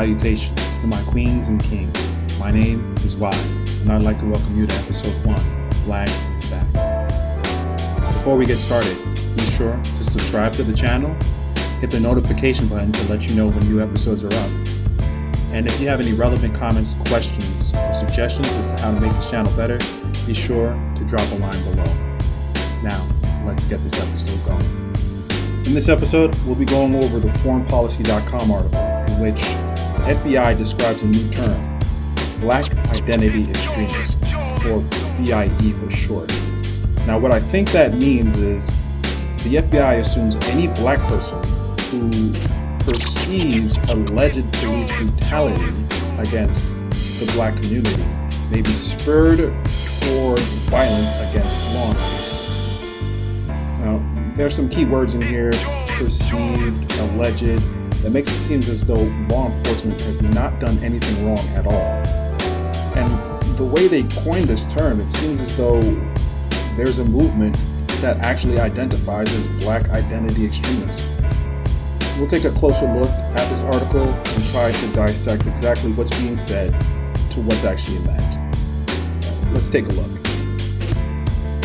salutations to my queens and kings. My name is Wise, and I'd like to welcome you to episode 1, Black Fact. Before we get started, be sure to subscribe to the channel, hit the notification button to let you know when new episodes are up. And if you have any relevant comments, questions, or suggestions as to how to make this channel better, be sure to drop a line below. Now, let's get this episode going. In this episode, we'll be going over the foreignpolicy.com article in which the FBI describes a new term, Black Identity Extremist, or BIE for short. Now, what I think that means is the FBI assumes any black person who perceives alleged police brutality against the black community may be spurred towards violence against law enforcement. Now, there's some key words in here: perceived, alleged. That makes it seem as though law enforcement has not done anything wrong at all. And the way they coined this term, it seems as though there's a movement that actually identifies as Black Identity Extremists. We'll take a closer look at this article and try to dissect exactly what's being said to what's actually meant. Let's take a look.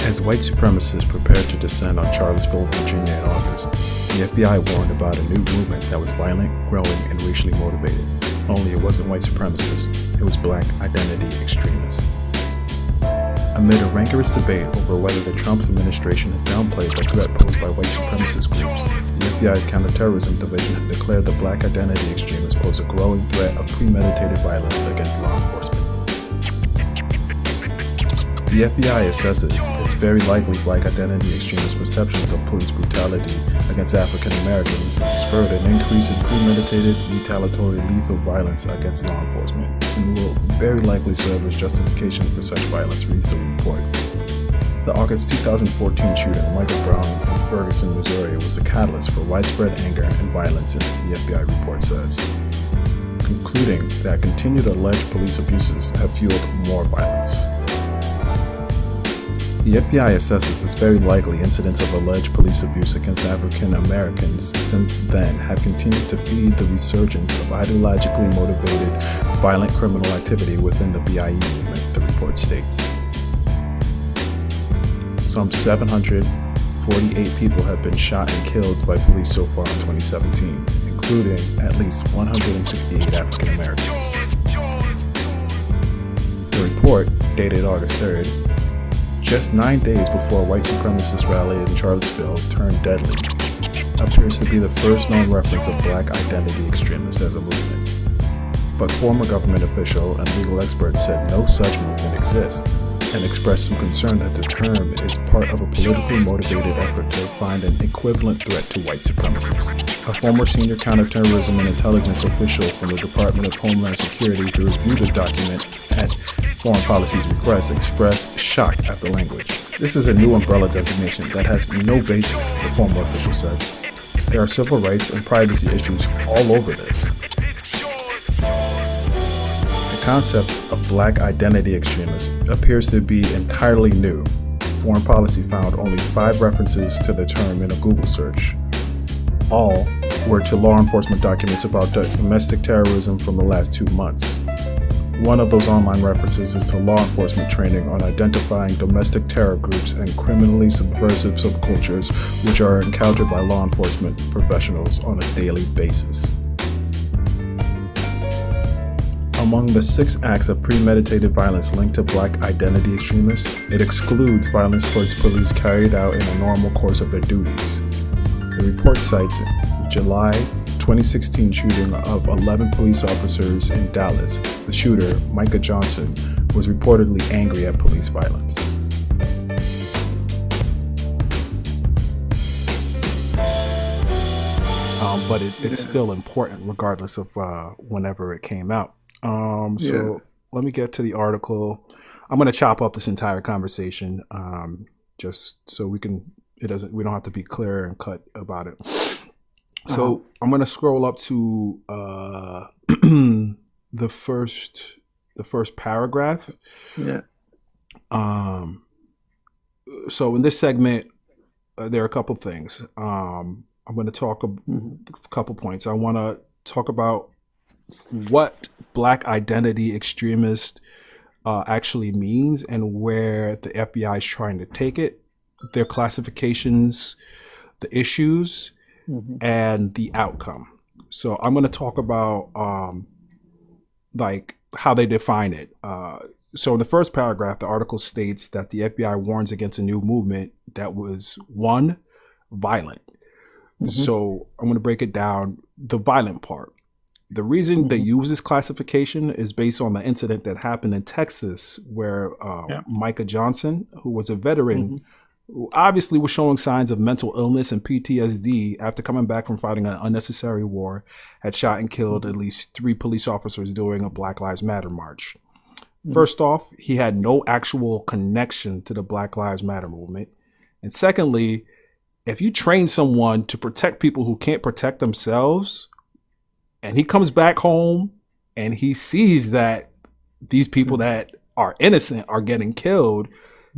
As white supremacists prepared to descend on Charlottesville, Virginia in August, the FBI warned about a new movement that was violent, growing, and racially motivated. Only it wasn't white supremacists, it was Black Identity Extremists. Amid a rancorous debate over whether the Trump administration has downplayed the threat posed by white supremacist groups, the FBI's counterterrorism division has declared the Black Identity Extremists pose a growing threat of premeditated violence against law enforcement. The FBI assesses it's very likely Black Identity Extremist perceptions of police brutality against African Americans spurred an increase in premeditated, retaliatory, lethal violence against law enforcement, and will very likely serve as justification for such violence, reads the report. The August 2014 shooting of Michael Brown in Ferguson, Missouri was the catalyst for widespread anger and violence, the FBI report says, concluding that continued alleged police abuses have fueled more violence. The FBI assesses it's very likely incidents of alleged police abuse against African Americans since then have continued to feed the resurgence of ideologically motivated violent criminal activity within the BIE movement, the report states. Some 748 people have been shot and killed by police so far in 2017, including at least 168 African Americans. The report, dated August 3rd, just 9 days before a white supremacist rally in Charlottesville turned deadly, appears to be the first known reference of Black Identity Extremists as a movement. But former government official and legal experts said no such movement exists, and expressed some concern that the term is part of a politically motivated effort to find an equivalent threat to white supremacists. A former senior counterterrorism and intelligence official from the Department of Homeland Security who reviewed the document at Foreign Policy's request expressed shock at the language. This is a new umbrella designation that has no basis, the former official said. There are civil rights and privacy issues all over this. The concept of Black Identity Extremist appears to be entirely new. Foreign Policy found only 5 references to the term in a Google search. All were to law enforcement documents about domestic terrorism from the last 2 months. One of those online references is to law enforcement training on identifying domestic terror groups and criminally subversive subcultures which are encountered by law enforcement professionals on a daily basis. Among the 6 acts of premeditated violence linked to Black Identity Extremists, it excludes violence towards police carried out in the normal course of their duties. The report cites July 2016 shooting of 11 police officers in Dallas. The shooter, Micah Johnson, was reportedly angry at police violence. But it's still important regardless of whenever it came out. Let me get to the article. I'm going to chop up this entire conversation just so we don't have to be clear and cut about it. So I'm going to scroll up to the first paragraph. Yeah. So in this segment, there are a couple things. I'm going to talk a couple points. I want to talk about what Black identity extremist actually means and where the FBI is trying to take it, their classifications, the issues, and the outcome. So I'm going to talk about like how they define it. So in the first paragraph, the article states that the FBI warns against a new movement that was one, violent. So I'm going to break it down. The violent part. The reason they use this classification is based on the incident that happened in Texas where Micah Johnson, who was a veteran, who obviously was showing signs of mental illness and PTSD after coming back from fighting an unnecessary war, had shot and killed at least 3 police officers during a Black Lives Matter march. First off, he had no actual connection to the Black Lives Matter movement. And secondly, if you train someone to protect people who can't protect themselves, and he comes back home and he sees that these people that are innocent are getting killed,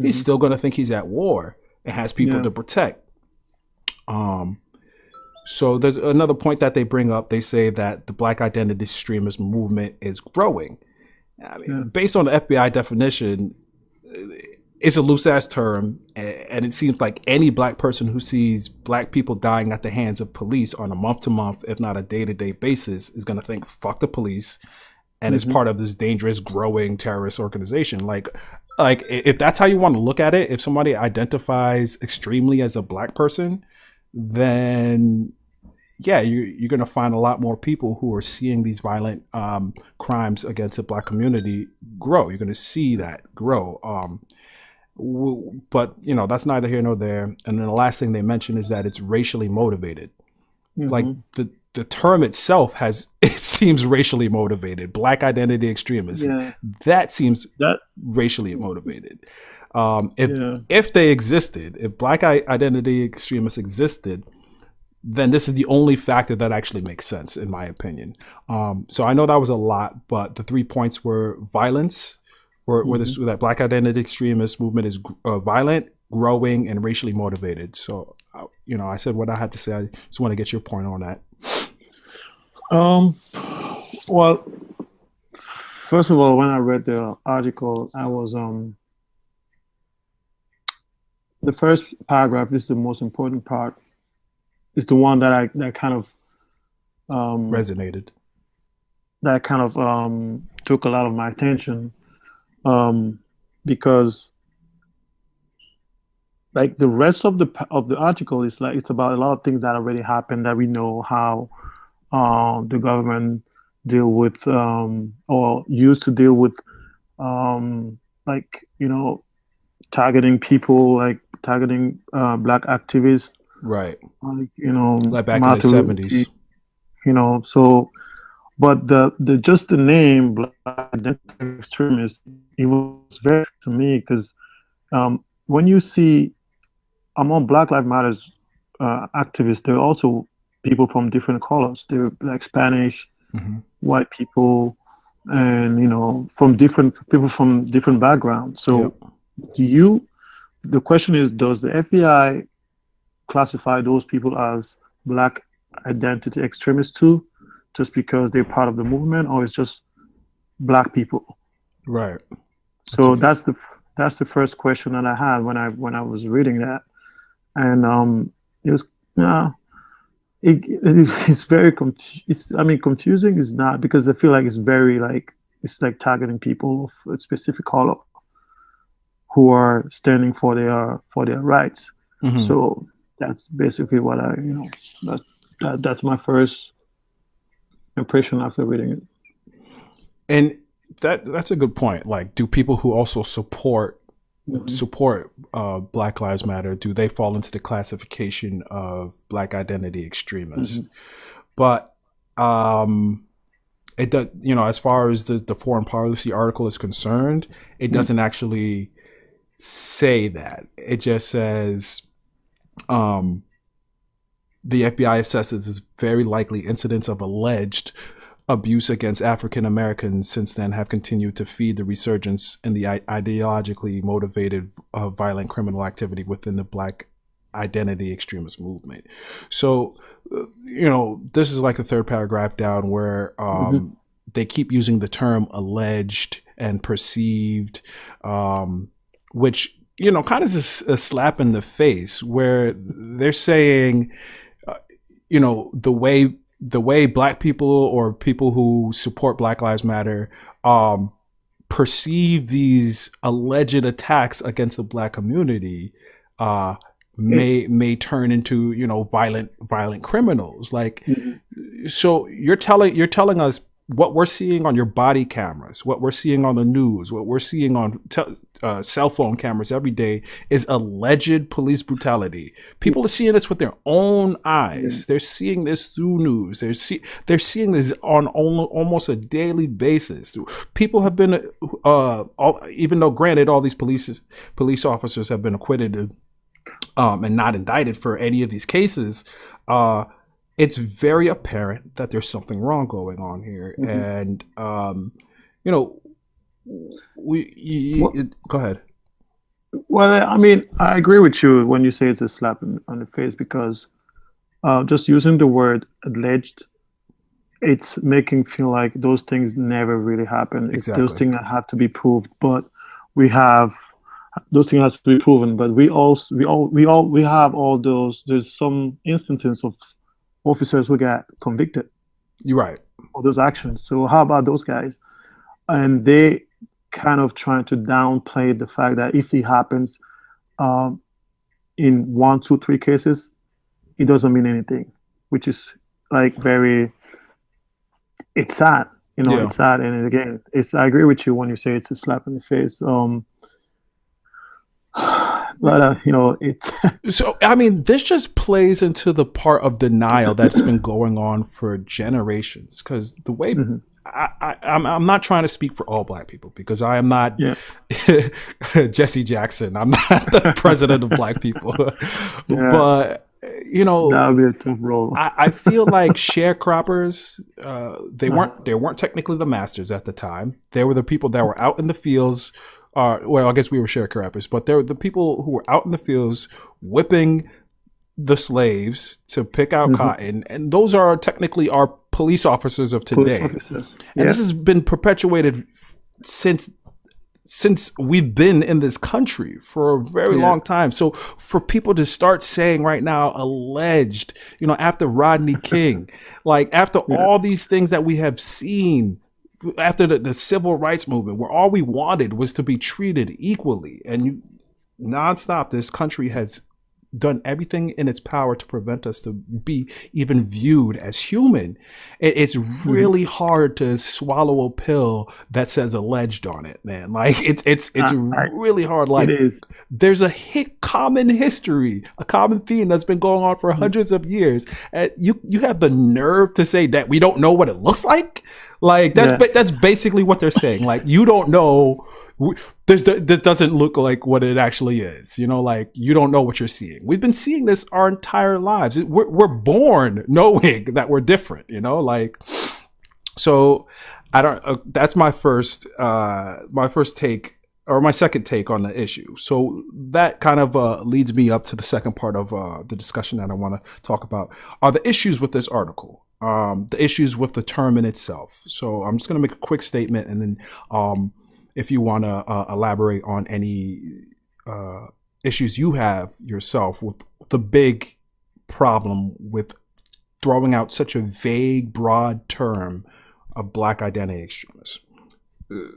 he's still going to think he's at war and has people to protect. So there's another point that they bring up. They say that the Black identity extremist movement is growing. I mean, based on the FBI definition, it's a loose ass term, and it seems like any Black person who sees Black people dying at the hands of police on a month-to-month, if not a day-to-day basis, is going to think fuck the police, and is part of this dangerous, growing terrorist organization. Like if that's how you want to look at it, if somebody identifies extremely as a Black person, then yeah, you're going to find a lot more people who are seeing these violent crimes against the Black community grow. You're going to see that grow. But that's neither here nor there. And then the last thing they mention is that it's racially motivated. Like the term itself it seems racially motivated. Black identity extremists. That seems racially motivated. If they existed, if Black identity extremists existed, then this is the only factor that actually makes sense, in my opinion. So I know that was a lot, but the 3 points were violence, where that Black identity extremist movement is violent, growing, and racially motivated. So, I said what I had to say. I just want to get your point on that. Well, first of all, when I read the article, I was the first paragraph is the most important part. It's the one that kind of resonated. That kind of took a lot of my attention. Because like the rest of the article is like it's about a lot of things that already happened that we know how the government deal with or used to deal with targeting people, like targeting Black activists, right? Like back in the 70s. So. But the just the name Black identity extremist, it was very to me because when you see among Black Lives Matters activists, there are also people from different colors. They're like Spanish, white people, and from different people from different backgrounds. So the question is, does the FBI classify those people as Black identity extremists too? Just because they're part of the movement, or it's just Black people, right? So that's the first question that I had when I was reading that, and it was it's very confusing is not, because I feel like it's very it's like targeting people of a specific color who are standing for their rights. So that's basically what that's my first impression after reading it. And that's a good point. Like, do people who also support Black Lives Matter, do they fall into the classification of Black identity extremist? But it does, as far as the foreign policy article is concerned, it doesn't actually say that. It just says the FBI assesses as very likely incidents of alleged abuse against African Americans since then have continued to feed the resurgence in the ideologically motivated violent criminal activity within the Black identity extremist movement. So, this is like the third paragraph down where they keep using the term alleged and perceived, which, you know, kind of is a slap in the face, where they're saying, you know, the way Black people or people who support Black Lives Matter perceive these alleged attacks against the Black community may turn into, you know, violent criminals. Like, so you're telling us what we're seeing on your body cameras, what we're seeing on the news, what we're seeing on cell phone cameras every day is alleged police brutality. People are seeing this with their own eyes. They're seeing this through news. They're seeing this on almost a daily basis. People have been, even though granted all these police officers have been acquitted and not indicted for any of these cases, it's very apparent that there's something wrong going on here. And, you know, go ahead. Well, I mean, I agree with you when you say it's a slap on the face, because just using the word alleged, it's making feel like those things never really happen. Exactly. Those things have to be proved, but those things have to be proven. But we have all those. There's some instances of officers who get convicted. You're right. For those actions. So how about those guys? And they kind of trying to downplay the fact that if it happens in 1, 2, 3 cases, it doesn't mean anything, which is like it's sad. You know, It's sad. And again, I agree with you when you say it's a slap in the face. But you know, it's so. I mean, this just plays into the part of denial that's been going on for generations. Because the way I'm not trying to speak for all Black people, because I am not Jesse Jackson. I'm not the president of Black people. But you know, that would be a tough role. I feel like sharecroppers. They weren't technically the masters at the time. They were the people that were out in the fields. Well, I guess we were sharecroppers, but they're the people who were out in the fields whipping the slaves to pick out cotton, and those are technically our police officers of today. And this has been perpetuated since we've been in this country for a very long time. So for people to start saying right now, alleged, you know, after Rodney King, like after all these things that we have seen, after the civil rights movement, where all we wanted was to be treated equally, and nonstop, this country has done everything in its power to prevent us to be even viewed as human. It's really hard to swallow a pill that says alleged on it, man. Like it's really hard. Like it is. There's a common history, a common theme that's been going on for hundreds of years. And you have the nerve to say that we don't know what it looks like. Like that's basically what they're saying. Like, you don't know. This doesn't look like what it actually is. You know, like, you don't know what you're seeing. We've been seeing this our entire lives. We're born knowing that we're different. You know, like, so I don't. That's my first take, or my second take on the issue. So that kind of leads me up to the second part of the discussion that I want to talk about are the issues with this article. The issues with the term in itself. So I'm just going to make a quick statement, and then if you want to elaborate on any issues you have yourself with the big problem with throwing out such a vague, broad term of Black identity extremists.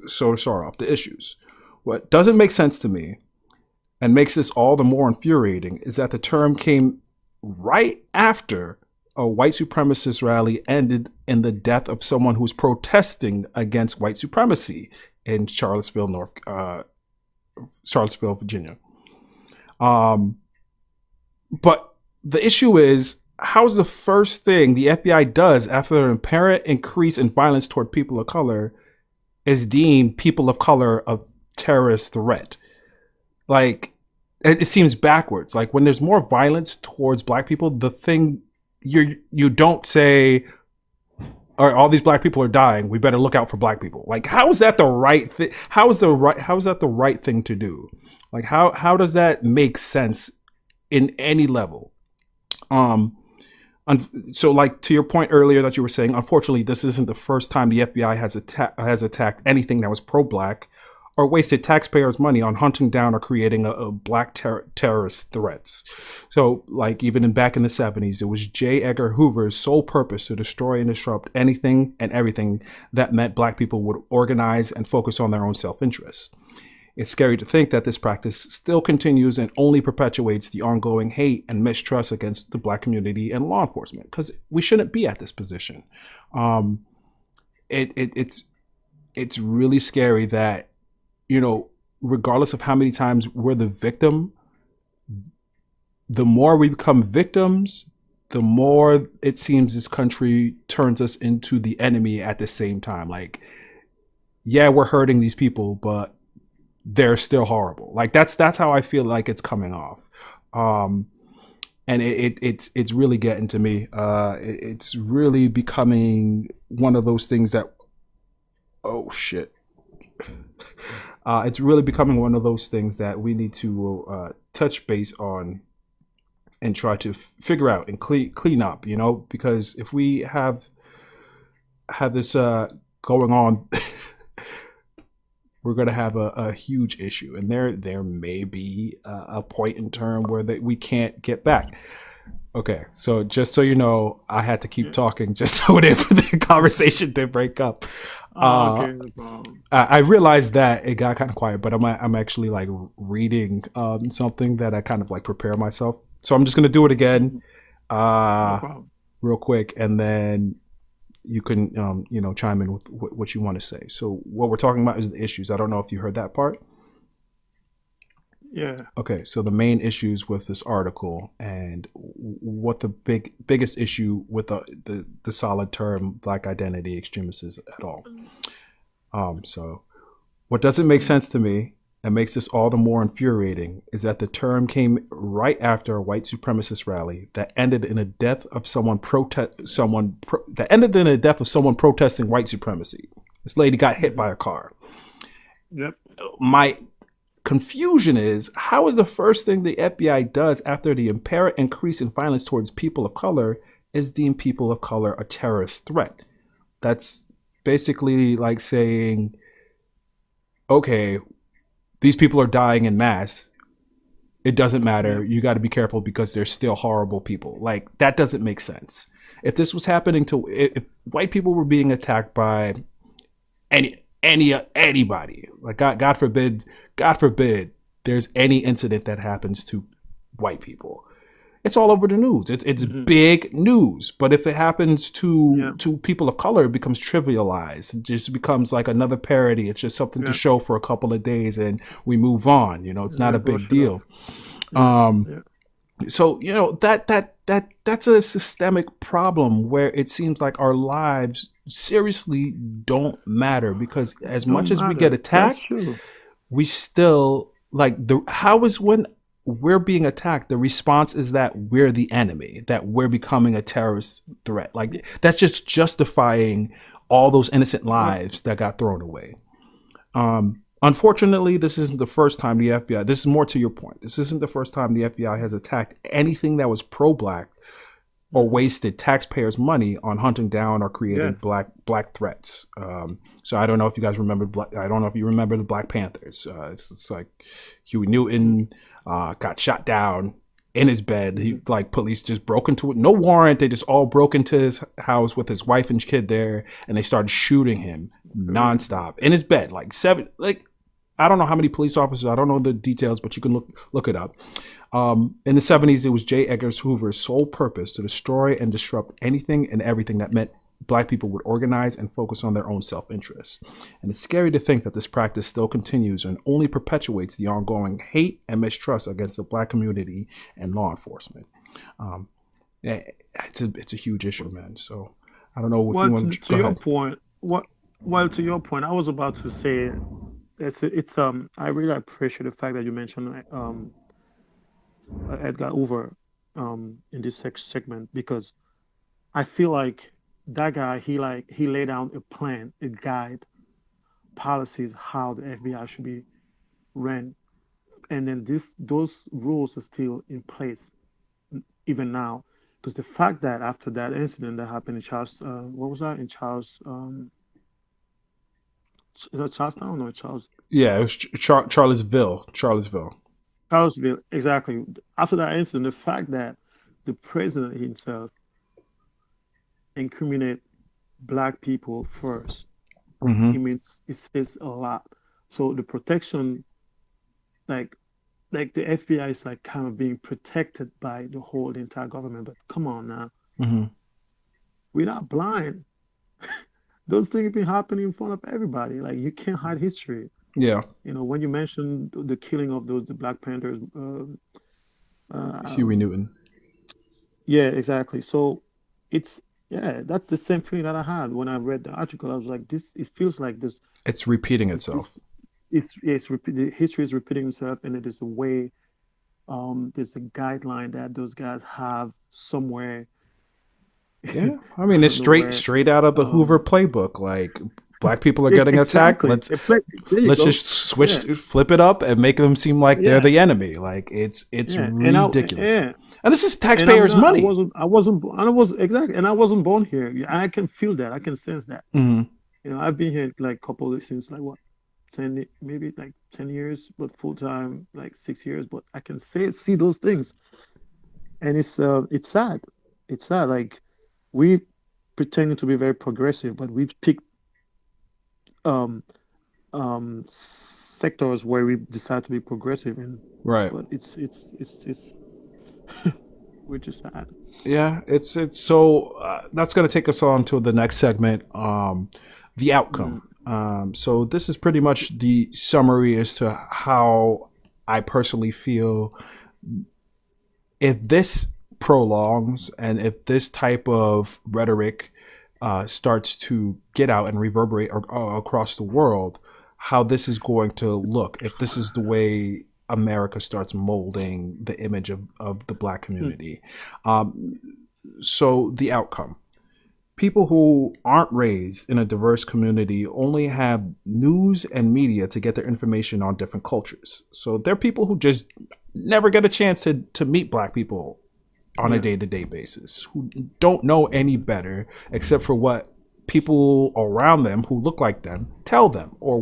So to start off, the issues. What doesn't make sense to me and makes this all the more infuriating is that the term came right after a white supremacist rally ended in the death of someone who's protesting against white supremacy in Charlottesville, Virginia. But the issue is, how's the first thing the FBI does after an apparent increase in violence toward people of color is deem people of color a terrorist threat? Like, it seems backwards. Like, when there's more violence towards Black people, the thing you don't say, all these Black people are dying, we better look out for Black people. Like, how is that the right thing? How is that the right thing to do? Like, how does that make sense in any level? So, like to your point earlier that you were saying, unfortunately, this isn't the first time the FBI has attacked anything that was pro-black or wasted taxpayers' money on hunting down or creating a black terrorist threats. So, like even back in the 70s, it was J. Edgar Hoover's sole purpose to destroy and disrupt anything and everything that meant black people would organize and focus on their own self-interest. It's scary to think that this practice still continues and only perpetuates the ongoing hate and mistrust against the black community and law enforcement, because we shouldn't be at this position. Um, it's really scary that, regardless of how many times we're the victim, the more we become victims, the more it seems this country turns us into the enemy at the same time. Like, yeah, we're hurting these people, but they're still horrible. Like that's how I feel like it's coming off. And it's really getting to me. It's really becoming one of those things that, oh shit. It's really becoming one of those things that we need to touch base on and try to figure out and clean up, because if we have this going on, we're going to have a huge issue, and there may be a point in term where we can't get back. Okay, so just so you know, I had to keep talking just so for the conversation to break up. Okay, no problem. I realized that it got kind of quiet, but I'm actually like reading something that I kind of like prepare myself. So I'm just gonna do it again, No problem. real quick, and then you can chime in with what you want to say. So what we're talking about is the issues. I don't know if you heard that part. Yeah. Okay, so the main issues with this article and what the biggest issue with the solid term black identity extremists is at all. So what doesn't make sense to me and makes this all the more infuriating is that the term came right after a white supremacist rally that ended in a death of someone protesting white supremacy. This lady got hit by a car. Yep. My confusion is, how is the first thing the FBI does after the apparent increase in violence towards people of color is deem people of color a terrorist threat? That's basically like saying, okay, these people are dying in mass. It doesn't matter. You got to be careful because they're still horrible people. Like, that doesn't make sense. If this was happening if white people were being attacked by anybody, like God forbid, there's any incident that happens to white people, it's all over the news. It's big news. But if it happens to people of color, it becomes trivialized. It just becomes like another parody. It's just something to show for a couple of days and we move on. It's not a big deal. So that's a systemic problem where it seems like our lives seriously don't matter, because as much as we get attacked, we still how is when we're being attacked, the response is that we're the enemy, that we're becoming a terrorist threat. Like, that's just justifying all those innocent lives that got thrown away. Unfortunately, this isn't the first time the FBI, this is more to your point, this isn't the first time the FBI has attacked anything that was pro-black or wasted taxpayers' money on hunting down or creating black threats. So I don't know if you guys remember, I don't know if you remember the Black Panthers. It's like Huey Newton got shot down in his bed. He police just broke into it, no warrant. They just all broke into his house with his wife and kid there, and they started shooting him nonstop in his bed. I don't know how many police officers. I don't know the details, but you can look it up. In the 70s, it was J. Edgar Hoover's sole purpose to destroy and disrupt anything and everything that meant black people would organize and focus on their own self-interest. And it's scary to think that this practice still continues and only perpetuates the ongoing hate and mistrust against the black community and law enforcement. It's a huge issue, man. So I don't know if you want to your point. To your point, I was about to say I really appreciate the fact that you mentioned Edgar Hoover in this segment, because I feel like that guy, he laid down a plan, a guide, policies how the FBI should be ran, and then those rules are still in place even now. because the fact that after that incident that happened in Charles, what was that in Charles, is that Charlestown or Charles, Yeah, it was Charlottesville. Charlottesville. Charlesville, exactly. After that incident, the fact that the president himself incriminate black people first, it Hmm. means it says a lot. So the protection, like the FBI is like kind of being protected by the whole the entire government. But come on now, Hmm. we're not blind. Those things have been happening in front of everybody. Like you can't hide history. Yeah, When you mentioned the killing of those the Black Panthers, Huey um, Newton. yeah, exactly. So it's yeah, that's the same feeling that I had when I read the article. I was like, this. It feels like It's repeating this itself. it's repeat the history is repeating itself, and it is a way. There's a guideline that those guys have somewhere. Yeah, I I mean it's don't know straight where. straight out of the Hoover Um, playbook. Like black people are getting attacked. exactly. There you Let's go. just Yeah, flip it up, and make them seem like they're yeah, the enemy. Like it's yeah. And I ridiculous. yeah, And this is and I'm taxpayers' not. money. I was exactly, and I wasn't born here. Yeah, I can feel that. I can sense that. Hmm. I've been here like couple since like what 10, maybe like 10 years, but full time like 6 years. But I can see those things, and it's sad. It's sad. Like we pretending to be very progressive, but we pick um sectors where we decide to be progressive in. Right. But it's which is sad. Yeah, it's so that's going to take us on to the next segment, the Mm, outcome. So this is pretty much the summary as to how I personally feel if this prolongs and if this type of rhetoric starts to get out and reverberate across the world, how this is going to look if this is the way America starts molding the image of the black mm, community. Um, so the outcome. People who aren't raised in a diverse community only have news and media to get their information on different cultures. So they're people who just never get a chance to meet black people on a yeah. day-to-day basis, who don't know any better except for what people around them who look like them tell them, or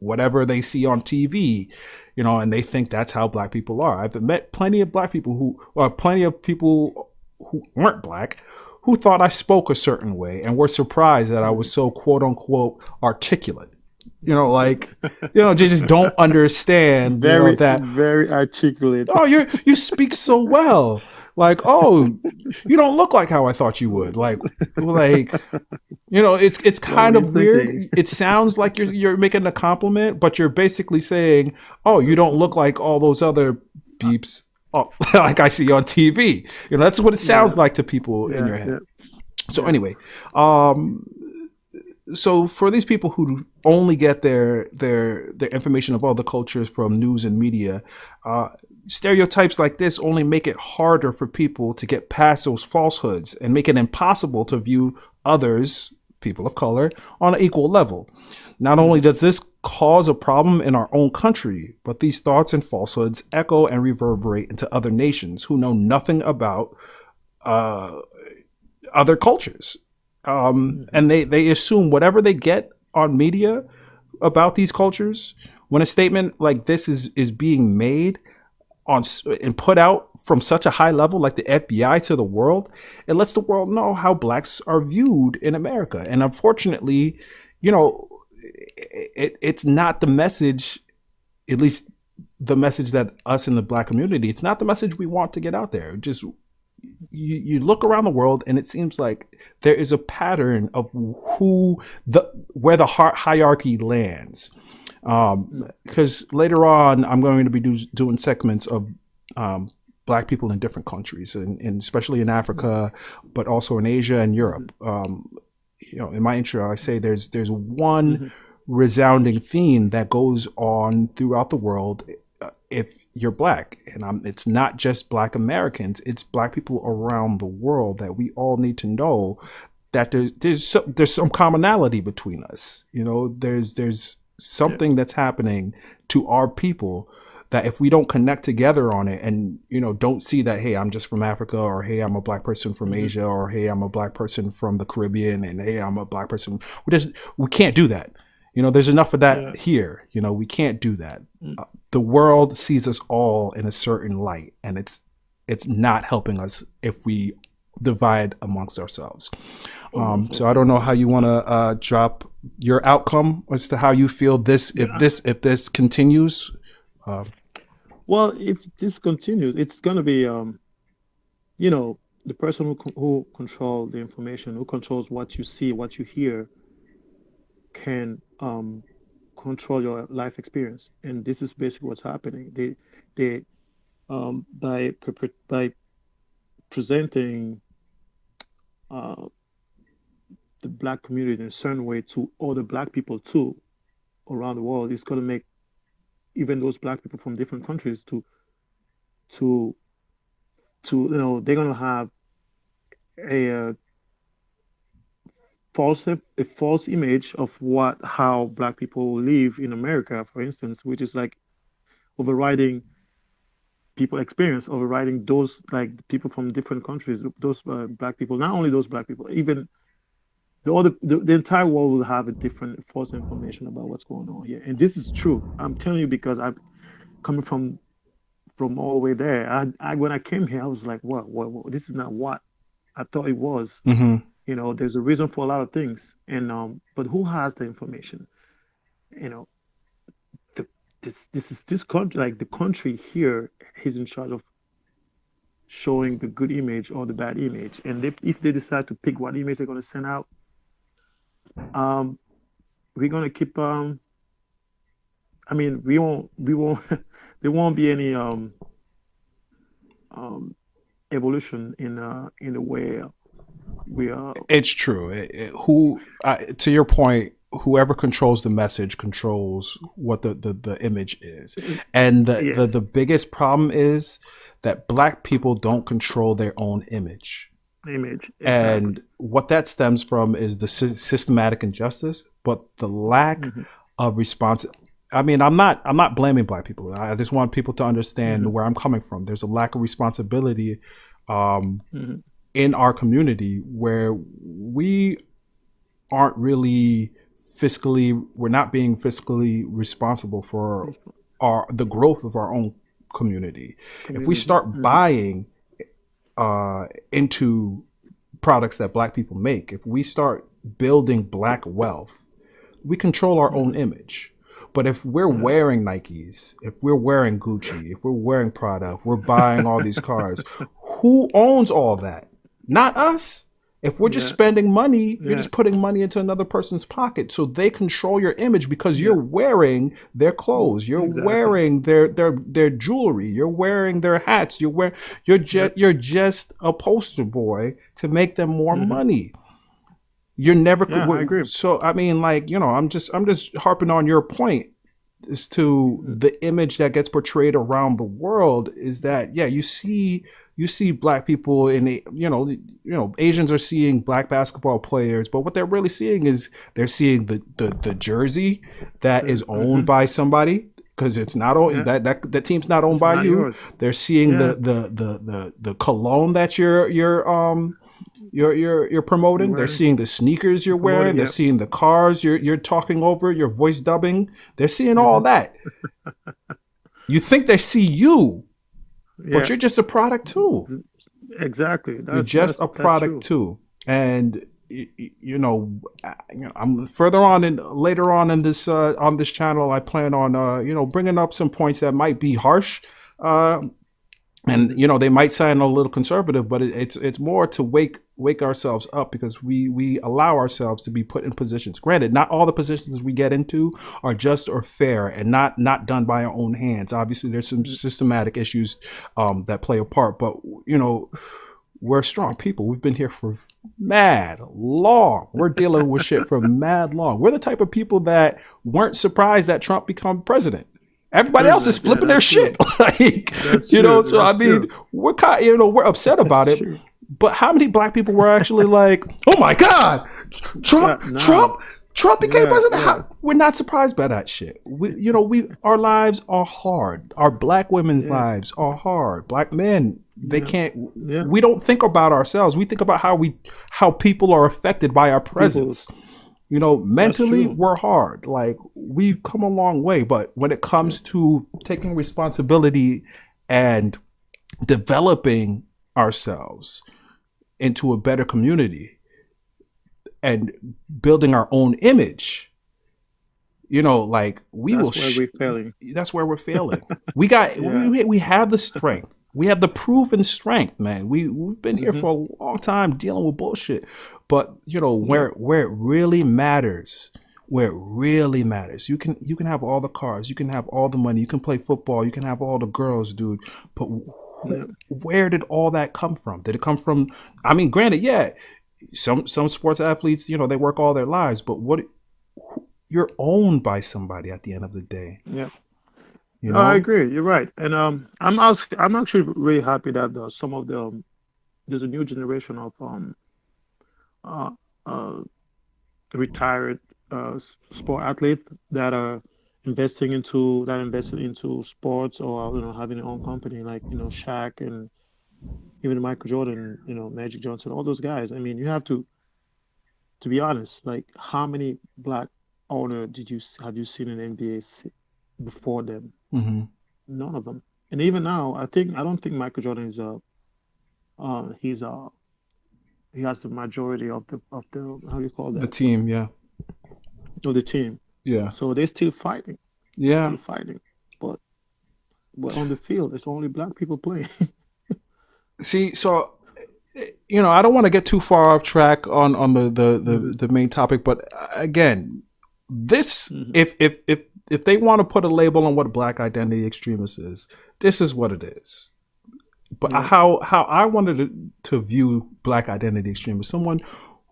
whatever they see on TV, and they think that's how black people are. I've met plenty of black people plenty of people who weren't black who thought I spoke a certain way and were surprised that I was Mm. so quote unquote articulate. They just don't understand, Very that, very articulate. oh, you speak so well. Like, oh, you don't look like how I thought you would. It's What were kind you of thinking? weird. It sounds like you're making a compliment, but you're basically saying, "Oh, you don't look like all those other beeps, oh, like I see on TV." That's what it sounds Yeah, like to people in yeah, your head. yeah, So yeah. anyway, um, so for these people who only get their information of all the cultures from news and media, uh, stereotypes like this only make it harder for people to get past those falsehoods and make it impossible to view others, people of color, on an equal level. Not only Mhm. does this cause a problem in our own country, but these thoughts and falsehoods echo and reverberate into other nations who know nothing about uh, other cultures. Mhm. And they assume whatever they get on media about these cultures, when a statement like this is being made and put out from such a high level, like the FBI to the world, it lets the world know how blacks are viewed in America. And unfortunately, it's not the message, at least the message that us in the black community, it's not the message we want to get out there. Just you look around the world and it seems like there is a pattern of where the hierarchy lands. Mm. Because later on, I'm going to be doing segments of um, black people in different countries, and especially in Mm. Africa, but also in Asia and Mhm. Europe. In my intro, I say there's one Mhm. resounding theme that goes on throughout the world. If you're black, and it's not just black Americans, it's black people around the world that we all need to know that there's some commonality between us. There's Yeah. something that's happening to our people that if we don't connect together on it and, don't see that, hey, I'm just from Africa, or hey, I'm a black person from Asia, or hey, I'm a black person from the Caribbean, and hey, I'm a black person. We can't do that. There's enough of that here. We can't do that. The world sees us all in a certain light, and it's not helping us if we divide amongst ourselves. So I don't know how you want to drop your outcome as to how you feel if this continues. Well, if this continues, it's going to be, the person who controls the information, who controls what you see, what you hear, can control your life experience. And this is basically what's happening. They by presenting the black community in a certain way to other black people too around the world, it's going to make even those black people from different countries to they're going to have a false image of how black people live in America, for instance, which is like overriding people experience, overriding those like people from different countries, those black people, not only those black people, even the entire world will have a different false information about what's going on here. And this is true. I'm telling you, because I'm coming from all the way there. I when I came here, I was like, what? This is not what I thought it was. There's a reason for a lot of things. And but who has the information? This country, like the country here, is in charge of showing the good image or the bad image. And if they decide to pick what image they're going to send out, we're going to keep. We won't. There won't be any evolution in the way we are. It's true. To your point, whoever controls the message controls what the image is. And the biggest problem is that black people don't control their own image. Exactly. And what that stems from is the systematic injustice, but the lack of response. I mean, I'm not blaming black people. I just want people to understand where I'm coming from. There's a lack of responsibility in our community where we aren't really we're not being fiscally responsible for the growth of our own community. If we start buying into products that black people make, if we start building black wealth, we control our own image. But if we're wearing Nikes, if we're wearing Gucci, if we're wearing Prada, if we're buying all these cars, who owns all that? Not us. If we're just spending money, you're just putting money into another person's pocket. So they control your image because you're wearing their clothes, you're wearing their jewelry, you're wearing their hats, you're just a poster boy to make them more money. You're never. I agree. So I mean, like, I'm just harping on your point as to the image that gets portrayed around the world is that you see black people in Asians are seeing black basketball players, but what they're really seeing is they're seeing the jersey that is owned by somebody, because it's not owned, that team's not owned by you. Yours. They're seeing the cologne that you're promoting. They're seeing the sneakers you're wearing. They're seeing the cars you're talking over, your voice dubbing. They're seeing all that. You think they see you, but you're just a product too. Exactly. You're just a product too. And I'm further on later on in this on this channel, I plan on bringing up some points that might be harsh. And they might sound a little conservative, but it's more to wake ourselves up, because we allow ourselves to be put in positions. Granted, not all the positions we get into are just or fair and not done by our own hands. Obviously, there's some systematic issues that play a part, but we're strong people. We've been here for mad long. We're dealing with shit for mad long. We're the type of people that weren't surprised that Trump became president. Everybody else is flipping their shit. Like, so I mean, we're we're upset about it. But how many black people were actually like, oh my God, Trump Trump became Yeah, president. yeah, We're not surprised by that shit. Our lives are hard. Our black women's yeah, lives are hard. Black men, they yeah, can't. yeah. We don't think about ourselves. We think about how people are affected by our People, presence. that's Mentally, true. we're hard. Like, we've come a long way, but when it Yeah, comes to taking responsibility and developing ourselves into a better community and building our own image, like we will. that's where we're failing. That's where we're failing. We got Yeah. we have the strength. We have the proven strength, man. We've been here Hmm. for a long time dealing with bullshit, but Yeah. where it really matters. Where it really matters, you can have all the cars, you can have all the money, you can play football, you can have all the girls, dude. But Yeah. where did all that come from? Did it come from? I mean, granted, yeah, some sports athletes, they work all their lives, but you're owned by somebody at the end of the day, Yeah. you No, I know? agree. You're right. And I'm actually really happy that some of the there's a new generation of uh, uh, retired sport athletes that are invested into sports, or having their own company, like Shaq and even Michael Jordan, Magic Johnson, all those guys. I mean, you have to be honest, like how many black owner have you seen in NBA before them? Hmm. None of them. And even now, I don't think Michael Jordan is he's he has the majority of the how do you call The that, team, yeah, of the team. yeah, So they're still fighting. They're yeah. still fighting. But on the field, it's only black people playing. See, so I don't want to get too far off track on Hmm. the main topic, but again, this Hmm. if they want to put a label on what black identity extremist is, this is what it is. But Yeah. how I wanted to view black identity extremist, someone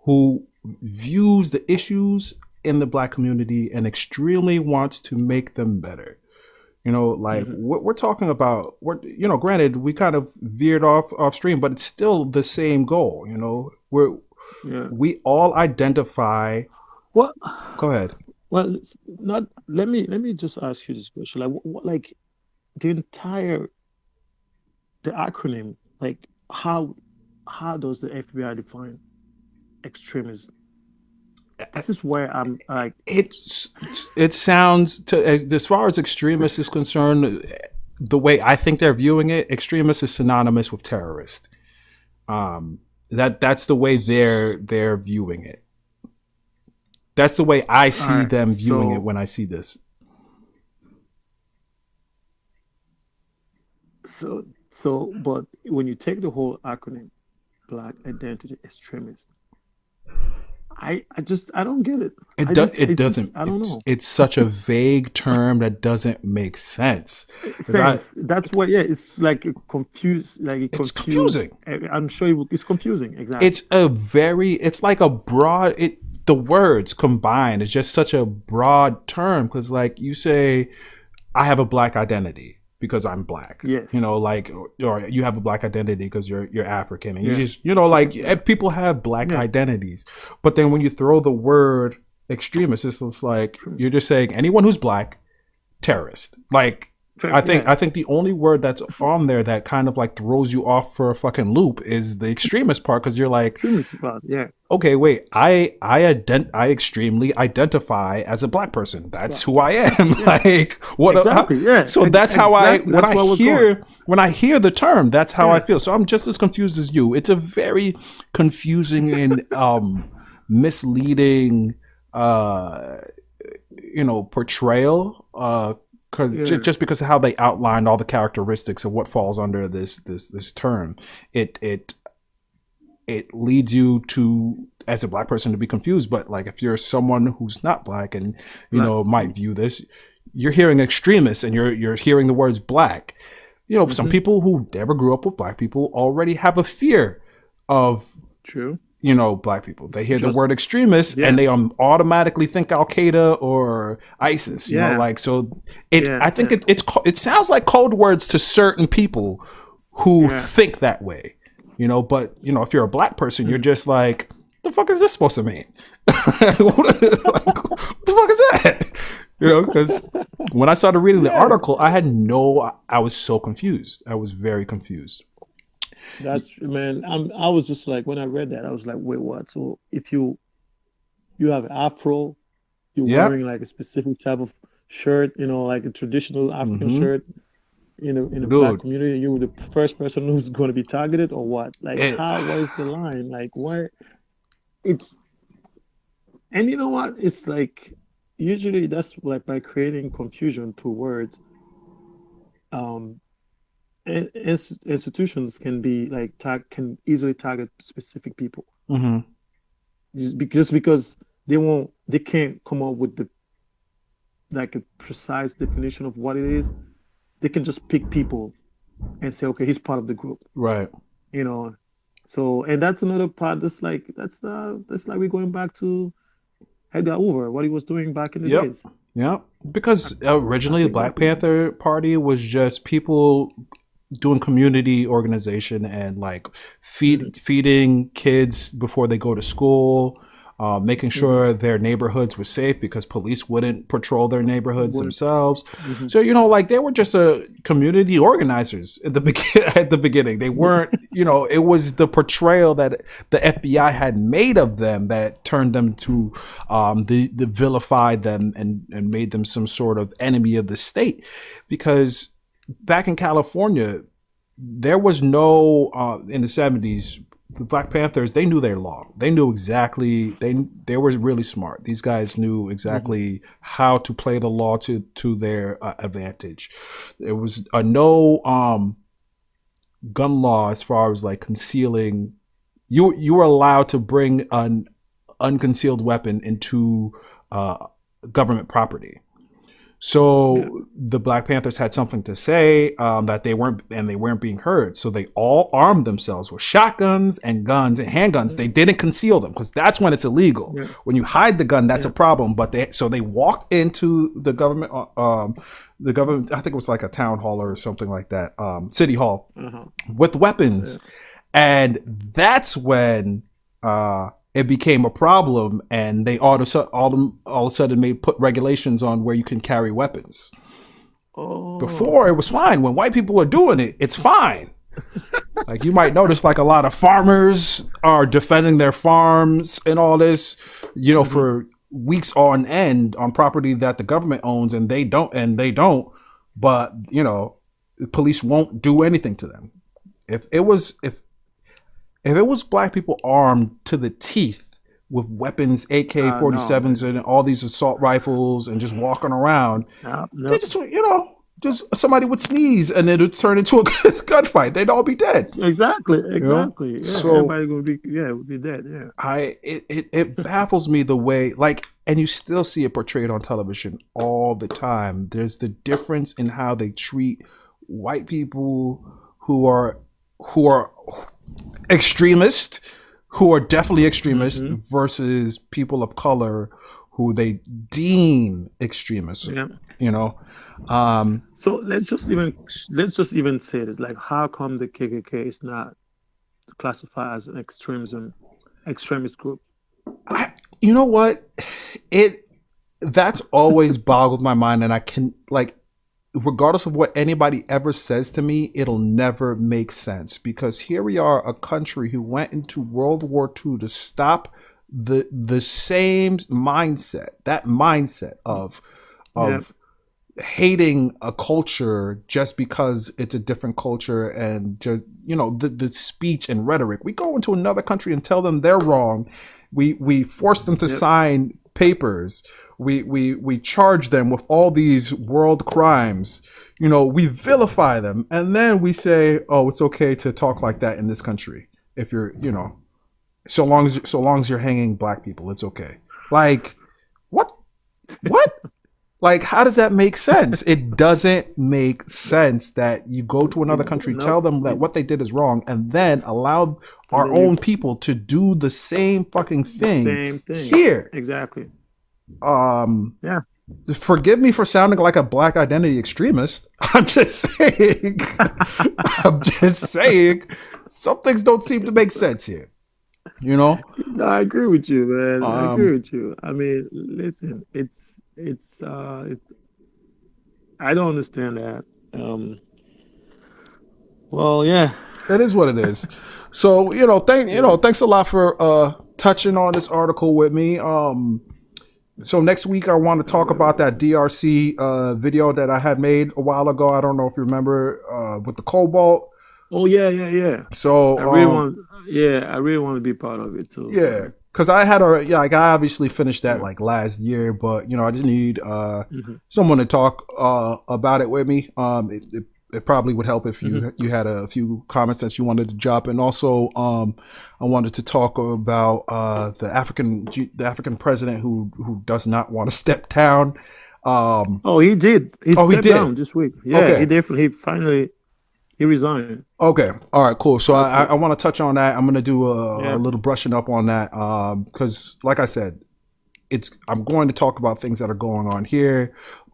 who views the issues in the black community and extremely wants to make them better. Like Hmm. what we're talking about, granted, we kind of veered off stream, but it's still the same goal. Yeah. We all identify. Well, Go ahead. well, it's not. Let me just ask you this question. Like, like the entire the acronym. Like, how does the FBI define extremist? This is where I'm like, It sounds as far as extremist is concerned, the way I think they're viewing it, extremist is synonymous with terrorist. That's the way they're viewing it. That's the way I all see right. them viewing it So when I see this. but when you take the whole acronym, Black Identity Extremist, I don't get it. It It's just, doesn't. I don't know. It's such a vague term that doesn't make sense. Because Sense. That's what. Yeah, it's like it it's confused. confusing. I'm sure it's confusing. Exactly. It's like a broad, the words combined is just such a broad term. Because like you say, I have a black identity because I'm black, Yes. like, or you have a black identity because you're African, and you Yeah. just, like, people have black Yeah. identities. But then when you throw the word extremist, it's just like, you're just saying anyone who's black, terrorist. Like, I think the only word that's on there that kind of like throws you off for a fucking loop is the extremist part, because you're like, Extremist part. Yeah. okay, wait, I extremely identify as a black person. That's who I am. Like, what? Exactly. Yeah. So that's how Exactly. when That's I where we're hear going. when I hear the term, that's how I Yeah. feel. So I'm just as confused as you. It's a very confusing and misleading, portrayal. Because Yeah. just because of how they outlined all the characteristics of what falls under this term, it leads you to, as a black person, to be confused. But like, if you're someone who's not black and might view this, you're hearing extremists and you're hearing the words black. Some people who never grew up with black people already have a fear of True. black people. They hear the Just word extremist yeah. and they automatically think Al Qaeda or ISIS. Yeah. Like, so it. Yeah. I think Yeah. it sounds like code words to certain people who Yeah. think that way. But if you're a black person, you're just like, the fuck is this supposed to mean? What the fuck is that? Because when I started reading the article, I was so confused. I was very confused. That's man. I was just like when I read that, I was like, wait, what? So if you have an afro, you're Yeah. wearing like a specific type of shirt, like a traditional African Mm-hmm. shirt in a black Dude, community, you were the first person who's going to be targeted or what? Like it, how? What is the line? Like where? It's and you know what? It's like usually that's like by creating confusion through words. Um, institutions can be like can easily target specific people mm-hmm. just because they can't come up with the like a precise definition of what it is. They can just pick people and say, okay, he's part of the group, Right. you know. So and that's another part that's like we're going back to Edgar Hoover, what he was doing back in the Yep. days. Yep. Because originally the think Black that Panther Party was just people doing community organization and like feeding kids before they go to school, making sure their neighborhoods were safe because police wouldn't patrol their neighborhoods themselves. So like they were just community organizers at the beginning. They weren't, it was the portrayal that the FBI had made of them that turned them to the vilified them and made them some sort of enemy of the state, because back in California, there was no in the 70s. The Black Panthers, they knew their law. They knew exactly. They were really smart. These guys knew exactly how to play the law to their advantage. There was a no gun law as far as like concealing. You were allowed to bring an unconcealed weapon into government property. So the Black Panthers had something to say that they weren't being heard. So they all armed themselves with shotguns and guns and handguns. They didn't conceal them because that's when it's illegal. Yeah. When you hide the gun, that's a problem. But they walked into the government. I think it was like a town hall or something like that, city hall, with weapons, and that's when it became a problem, and they all of a sudden put regulations on where you can carry weapons. Oh. Before, it was fine. When white people are doing it, it's fine. Like you might notice, like a lot of farmers are defending their farms and all this, for weeks on end on property that the government owns, and they don't. But the police won't do anything to them. If it was Black people armed to the teeth with weapons, AK-47s, and all these assault rifles, and just walking around, they just, just somebody would sneeze and it would turn into a gunfight. They'd all be dead. Exactly. Yeah, so everybody would be dead. Yeah. It baffles me the way, like, and you still see it portrayed on television all the time. There's the difference in how they treat white people who are extremists, who are definitely extremists, versus people of color who they deem extremists. So let's just even say this: like, how come the KKK is not classified as an extremist group? You know what? That's always boggled my mind, and I can, like, regardless of what anybody ever says to me, it'll never make sense, because here we are, a country who went into World War II to stop the same mindset, that mindset of hating a culture just because it's a different culture, and just the speech and rhetoric. We go into another country and tell them they're wrong. We force them to sign papers. We charge them with all these world crimes. We vilify them, and then we say, oh, it's okay to talk like that in this country if you're, so long as you're hanging Black people, it's okay. Like, what? Like, how does that make sense? It doesn't make sense that you go to another country, tell them that what they did is wrong, and then allow our own people to do the same fucking thing here. Exactly. Forgive me for sounding like a Black identity extremist. I'm just saying. Some things don't seem to make sense here. You know. No, I agree with you, man. I agree Um, with you. I mean, listen, it's I don't understand that. Um, well, yeah, it is what it is. So yes. thanks a lot for touching on this article with me. So next week I want to talk about that DRC video that I had made a while ago. I don't know if you remember with the cobalt. Oh yeah, yeah, yeah. So I really want, yeah, I really want to be part of it too, yeah, man. because I had like I obviously finished that Yeah. like last year, but I just need Hmm. someone to talk about it with me. It probably would help if Hmm. you had a few comments that you wanted to drop, and also I wanted to talk about the African president who does not want to step down. Oh, he did. He Oh, he stepped did. down this week. Yeah, he Okay. definitely. He finally he resigned Okay. All right. Cool. So last week. I want to touch on that. I'm going to do a Yeah. little brushing up on that because, like I said, I'm going to talk about things that are going on here,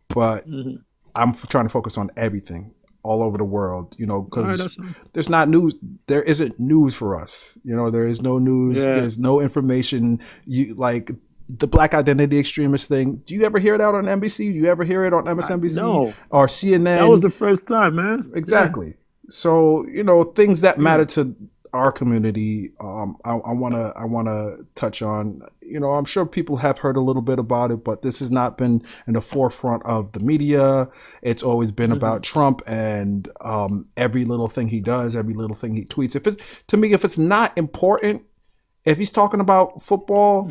but Hmm. I'm trying to focus on everything all over the world, All right, because that sounds. there's not news. There isn't news for us. There is no news. Yeah. There's no information. You like the black identity extremist thing. Do you ever hear that on NBC? Do you ever hear it on MSNBC No, or that was CNN? the first time, man. Yeah. Exactly. So things that Yeah. matter to our community. I wanna touch on. I'm sure people have heard a little bit about it, but this has not been in the forefront of the media. It's always been Hmm. about Trump and every little thing he does, every little thing he tweets. If it's not important, if he's talking about football,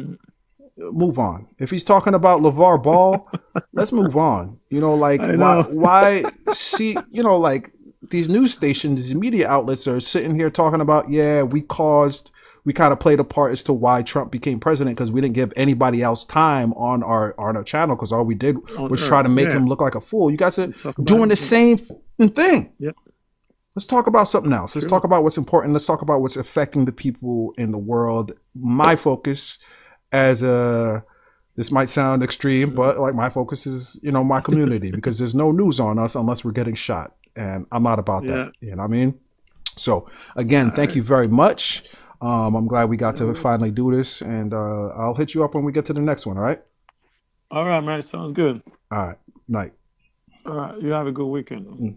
move on. If he's talking about LeVar Ball, let's move on. Like I why know. why see, like these news stations, these media outlets are sitting here talking about, yeah, we kind of played a part as to why Trump became president because we didn't give anybody else time on our channel because all we did On was try Earth. to make Yeah. him look like a fool. You guys are We talk about doing it. the Yeah. same thing. Yep. Let's talk about something else. Let's True. talk about what's important. Let's talk about what's affecting the people in the world. My focus as a this might sound extreme, Mhm. but like my focus is, my community because there's no news on us unless we're getting shot. And I'm not about that. Yeah. You know what I mean? So again, All thank right. you very much. I'm glad we got No to worries. finally do this, and I'll hit you up when we get to the next one. All right. All right, man. Sounds good. All right. Night. All right. You have a good weekend. Mm.